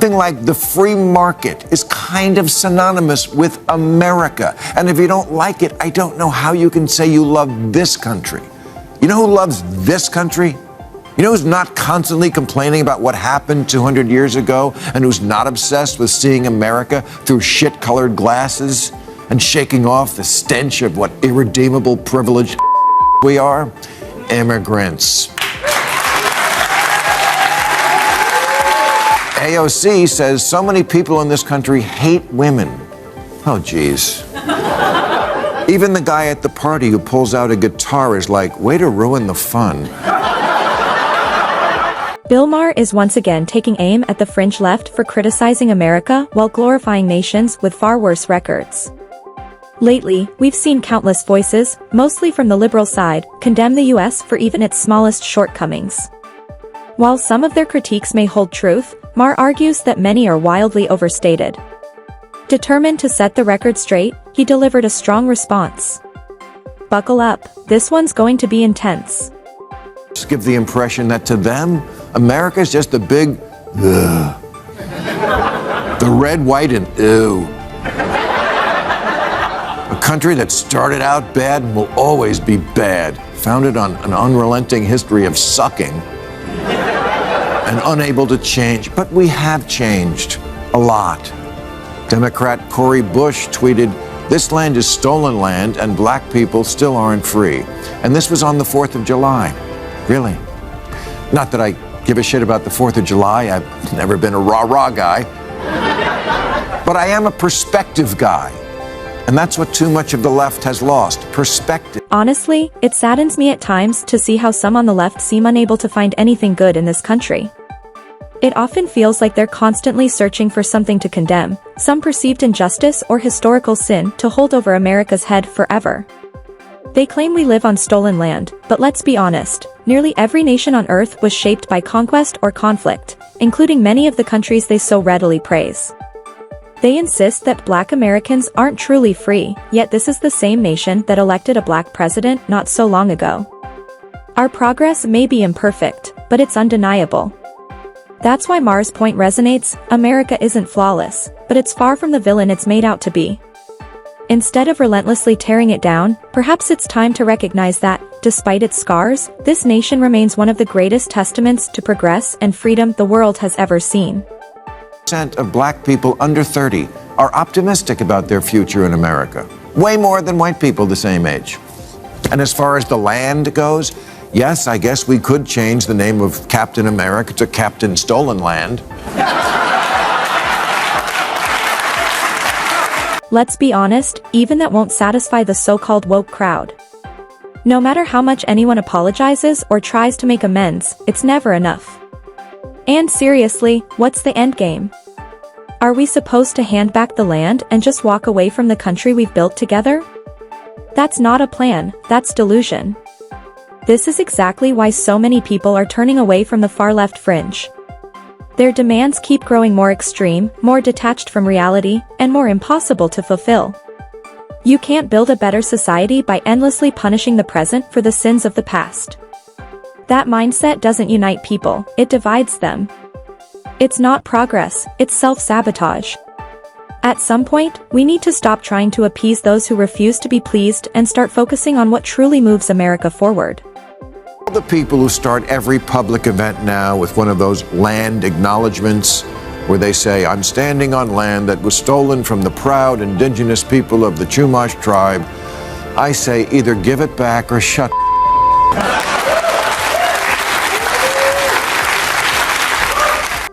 Something like the free market is kind of synonymous with America. And if you don't like it, I don't know how you can say you love this country. You know who loves this country? You know who's not constantly complaining about what happened 200 years ago and who's not obsessed with seeing America through shit-colored glasses and shaking off the stench of what irredeemable privileged we are? Immigrants. AOC says so many people in this country hate women. Oh, geez. Even the guy at the party who pulls out a guitar is like, way to ruin the fun. Bill Maher is once again taking aim at the fringe left for criticizing America while glorifying nations with far worse records. Lately, we've seen countless voices, mostly from the liberal side, condemn the US for even its smallest shortcomings. While some of their critiques may hold truth, Maher argues that many are wildly overstated. Determined to set the record straight, he delivered a strong response. Buckle up, this one's going to be intense. Just give the impression that to them, America's just a big ugh. The red, white, and ew. A country that started out bad and will always be bad, founded on an unrelenting history of sucking and unable to change. But we have changed a lot. Democrat Cori Bush tweeted, "This land is stolen land and black people still aren't free." And this was on the 4th of July. Really? Not that I give a shit about the 4th of July. I've never been a rah-rah guy. But I am a perspective guy. And that's what too much of the left has lost, perspective. Honestly, it saddens me at times to see how some on the left seem unable to find anything good in this country. It often feels like they're constantly searching for something to condemn, some perceived injustice or historical sin to hold over America's head forever. They claim we live on stolen land, but let's be honest, nearly every nation on Earth was shaped by conquest or conflict, including many of the countries they so readily praise. They insist that black Americans aren't truly free, yet this is the same nation that elected a black president not so long ago. Our progress may be imperfect, but it's undeniable. That's why Maher's point resonates. America isn't flawless, but it's far from the villain it's made out to be. Instead of relentlessly tearing it down, perhaps it's time to recognize that, despite its scars, this nation remains one of the greatest testaments to progress and freedom the world has ever seen. Percent of black people under 30 are optimistic about their future in America. Way more than white people the same age. And as far as the land goes, yes, I guess we could change the name of Captain America to Captain Stolen Land. Let's be honest, even that won't satisfy the so-called woke crowd. No matter how much anyone apologizes or tries to make amends, it's never enough. And seriously, what's the end game? Are we supposed to hand back the land and just walk away from the country we've built together? That's not a plan, that's delusion. This is exactly why so many people are turning away from the far-left fringe. Their demands keep growing more extreme, more detached from reality, and more impossible to fulfill. You can't build a better society by endlessly punishing the present for the sins of the past. That mindset doesn't unite people, it divides them. It's not progress, it's self-sabotage. At some point, we need to stop trying to appease those who refuse to be pleased and start focusing on what truly moves America forward. The people who start every public event now with one of those land acknowledgements where they say, "I'm standing on land that was stolen from the proud indigenous people of the Chumash tribe," I say either give it back or shut.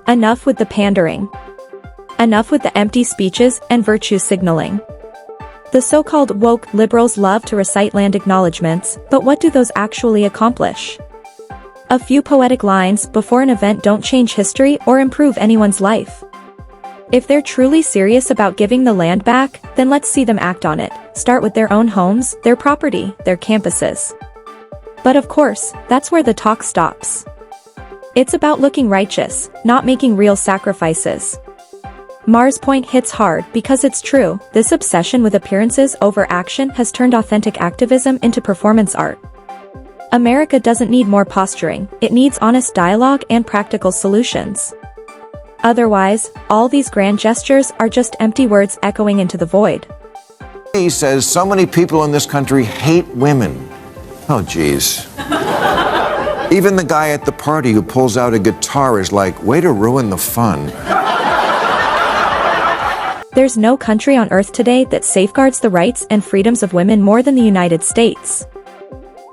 Enough with the pandering. Enough with the empty speeches and virtue signaling. The so-called woke liberals love to recite land acknowledgements, but what do those actually accomplish? A few poetic lines before an event don't change history or improve anyone's life. If they're truly serious about giving the land back, then let's see them act on it. Start with their own homes, their property, their campuses. But of course, that's where the talk stops. It's about looking righteous, not making real sacrifices. Maher's point hits hard because it's true. This obsession with appearances over action has turned authentic activism into performance art. America doesn't need more posturing, it needs honest dialogue and practical solutions. Otherwise, all these grand gestures are just empty words echoing into the void. He says so many people in this country hate women. Oh, geez. Even the guy at the party who pulls out a guitar is like, way to ruin the fun. There's no country on earth today that safeguards the rights and freedoms of women more than the United States.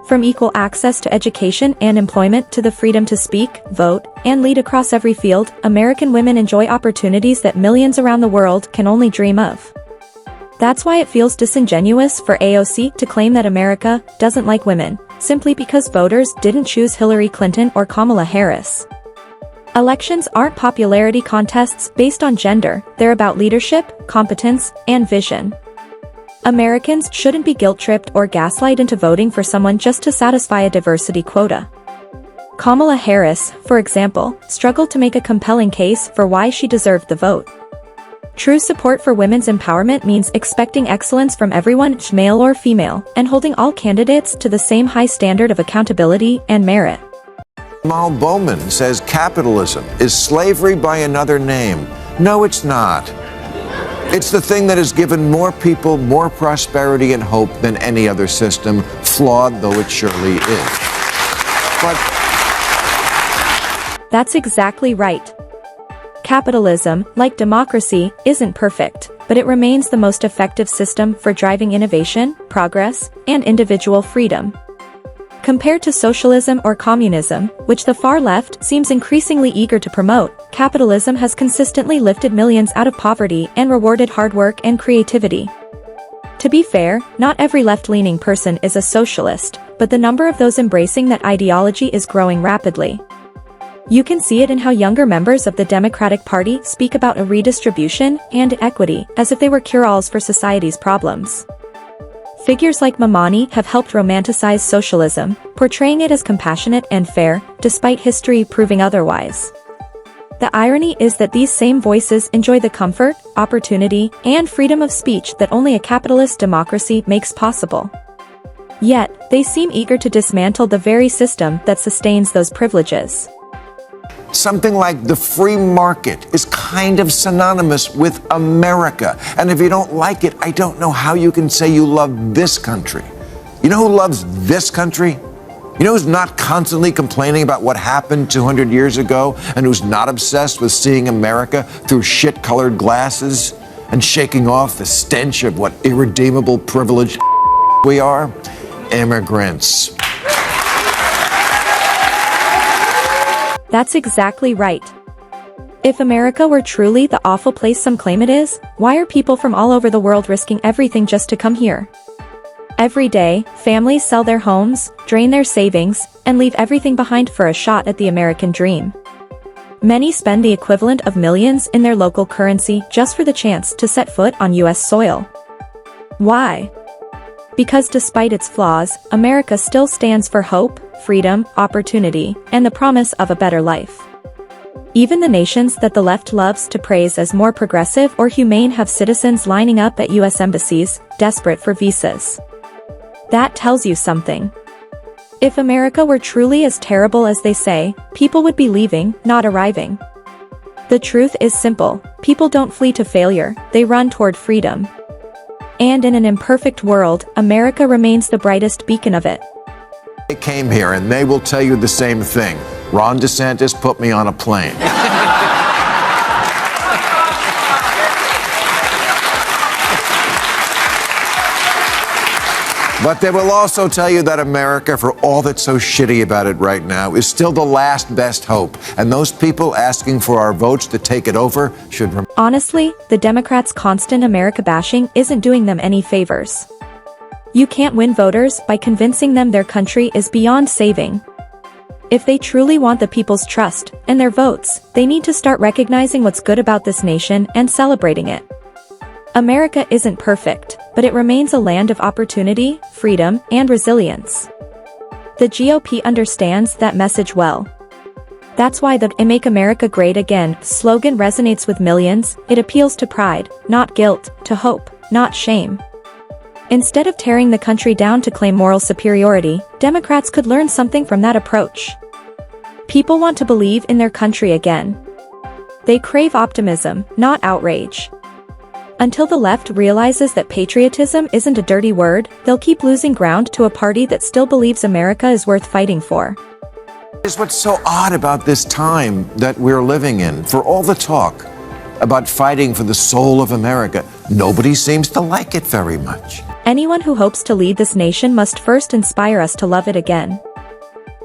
From equal access to education and employment to the freedom to speak, vote, and lead across every field, American women enjoy opportunities that millions around the world can only dream of. That's why it feels disingenuous for AOC to claim that America doesn't like women, simply because voters didn't choose Hillary Clinton or Kamala Harris. Elections aren't popularity contests based on gender, they're about leadership, competence, and vision. Americans shouldn't be guilt-tripped or gaslighted into voting for someone just to satisfy a diversity quota. Kamala Harris, for example, struggled to make a compelling case for why she deserved the vote. True support for women's empowerment means expecting excellence from everyone, male or female, and holding all candidates to the same high standard of accountability and merit. Mal Bowman says capitalism is slavery by another name. No, it's not. It's the thing that has given more people more prosperity and hope than any other system, flawed though it surely is. But that's exactly right. Capitalism, like democracy, isn't perfect, but it remains the most effective system for driving innovation, progress, and individual freedom. Compared to socialism or communism, which the far left seems increasingly eager to promote, capitalism has consistently lifted millions out of poverty and rewarded hard work and creativity. To be fair, not every left-leaning person is a socialist, but the number of those embracing that ideology is growing rapidly. You can see it in how younger members of the Democratic Party speak about a redistribution and equity as if they were cure-alls for society's problems. Figures like Mamani have helped romanticize socialism, portraying it as compassionate and fair, despite history proving otherwise. The irony is that these same voices enjoy the comfort, opportunity, and freedom of speech that only a capitalist democracy makes possible. Yet, they seem eager to dismantle the very system that sustains those privileges. something like the free market is kind of synonymous with America. And if you don't like it, I don't know how you can say you love this country. You know who loves this country? You know who's not constantly complaining about what happened 200 years ago and who's not obsessed with seeing America through shit-colored glasses and shaking off the stench of what irredeemable privileged we are? Immigrants. That's exactly right. If America were truly the awful place some claim it is, why are people from all over the world risking everything just to come here? Every day, families sell their homes, drain their savings, and leave everything behind for a shot at the American dream. Many spend the equivalent of millions in their local currency just for the chance to set foot on U.S. soil. Why? Because despite its flaws, America still stands for hope, freedom, opportunity, and the promise of a better life. Even the nations that the left loves to praise as more progressive or humane have citizens lining up at U.S. embassies, desperate for visas. That tells you something. If America were truly as terrible as they say, people would be leaving, not arriving. The truth is simple: people don't flee to failure, they run toward freedom. And in an imperfect world, America remains the brightest beacon of it. They came here and they will tell you the same thing. Ron DeSantis put me on a plane. But they will also tell you that America, for all that's so shitty about it right now, is still the last best hope. And those people asking for our votes to take it over should remember. Honestly, the Democrats' constant America bashing isn't doing them any favors. You can't win voters by convincing them their country is beyond saving. If they truly want the people's trust and their votes, they need to start recognizing what's good about this nation and celebrating it. America isn't perfect, but it remains a land of opportunity, freedom, and resilience. The GOP understands that message well. That's why the "Make America Great Again" slogan resonates with millions. It appeals to pride, not guilt, to hope, not shame. Instead of tearing the country down to claim moral superiority, Democrats could learn something from that approach. People want to believe in their country again. They crave optimism, not outrage. Until the left realizes that patriotism isn't a dirty word, they'll keep losing ground to a party that still believes America is worth fighting for. Here's what's so odd about this time that we're living in. For all the talk about fighting for the soul of America, nobody seems to like it very much. Anyone who hopes to lead this nation must first inspire us to love it again.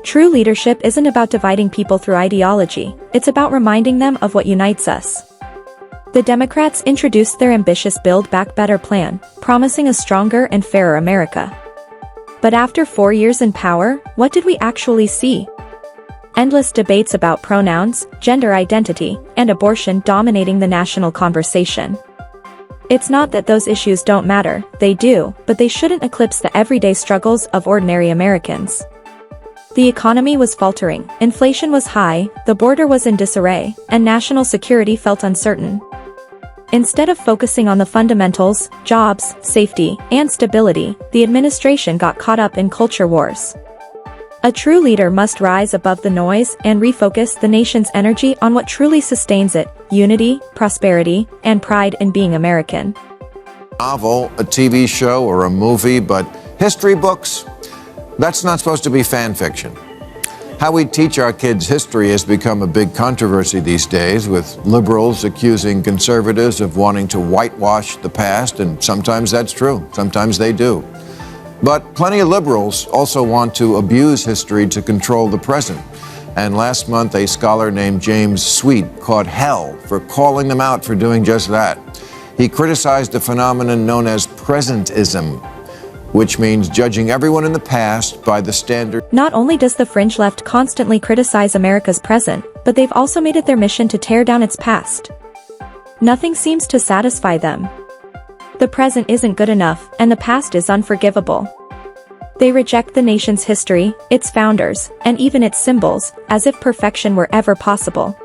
True leadership isn't about dividing people through ideology, it's about reminding them of what unites us. The Democrats introduced their ambitious Build Back Better plan, promising a stronger and fairer America. But after 4 years in power, what did we actually see? Endless debates about pronouns, gender identity, and abortion dominating the national conversation. It's not that those issues don't matter, they do, but they shouldn't eclipse the everyday struggles of ordinary Americans. The economy was faltering, inflation was high, the border was in disarray, and national security felt uncertain. Instead of focusing on the fundamentals, jobs, safety, and stability, the administration got caught up in culture wars. A true leader must rise above the noise and refocus the nation's energy on what truly sustains it: unity, prosperity, and pride in being American. Novel, a TV show, or a movie, but history books? That's not supposed to be fan fiction. How we teach our kids history has become a big controversy these days, with liberals accusing conservatives of wanting to whitewash the past, and sometimes that's true, sometimes they do. But plenty of liberals also want to abuse history to control the present. And last month, a scholar named James Sweet caught hell for calling them out for doing just that. He criticized a phenomenon known as presentism, which means judging everyone in the past by the standard. Not only does the fringe left constantly criticize America's present, but they've also made it their mission to tear down its past. Nothing seems to satisfy them. The present isn't good enough, and the past is unforgivable. They reject the nation's history, its founders, and even its symbols, as if perfection were ever possible.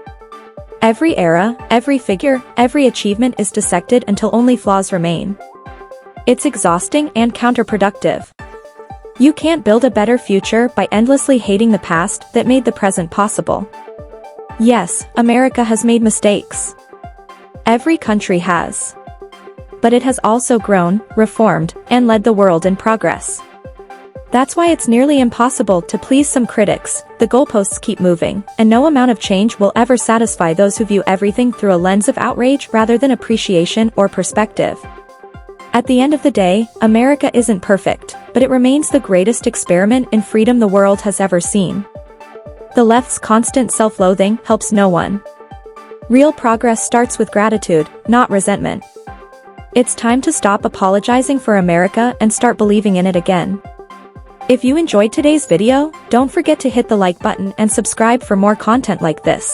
Every era, every figure, every achievement is dissected until only flaws remain. It's exhausting and counterproductive. You can't build a better future by endlessly hating the past that made the present possible. Yes, America has made mistakes. Every country has. But it has also grown, reformed, and led the world in progress. That's why it's nearly impossible to please some critics. The goalposts keep moving, and no amount of change will ever satisfy those who view everything through a lens of outrage rather than appreciation or perspective. At the end of the day, America isn't perfect, but it remains the greatest experiment in freedom the world has ever seen. The left's constant self-loathing helps no one. Real progress starts with gratitude, not resentment. It's time to stop apologizing for America and start believing in it again. If you enjoyed today's video, don't forget to hit the like button and subscribe for more content like this.